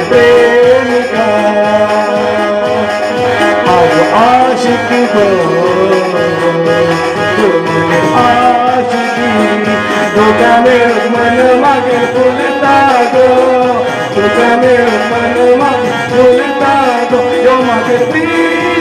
प्रेमिका आज आशिक गो आशिकी दोघा मिळून मन मागे फुलता गो दोघा मिळून मन मागे फुलता गो यो मागे प्रीत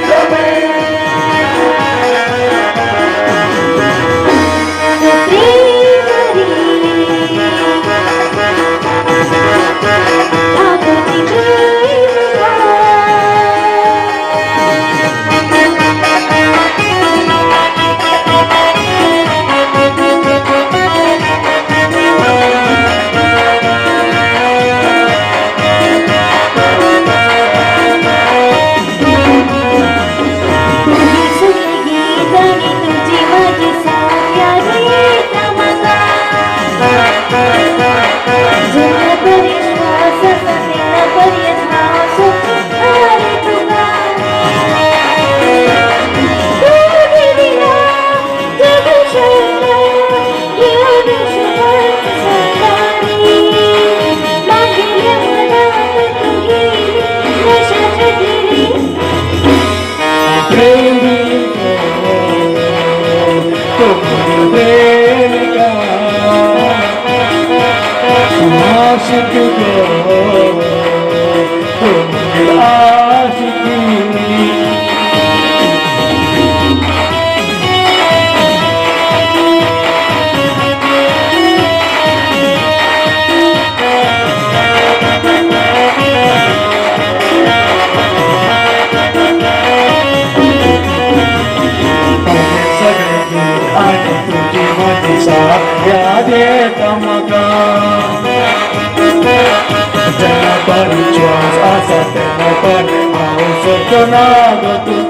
आशिक गो आशिकी आणि तुझी माझी साऱ्या देतमका ज्यांना परिश्वास असा त्यांना पण आवश्यक ना ग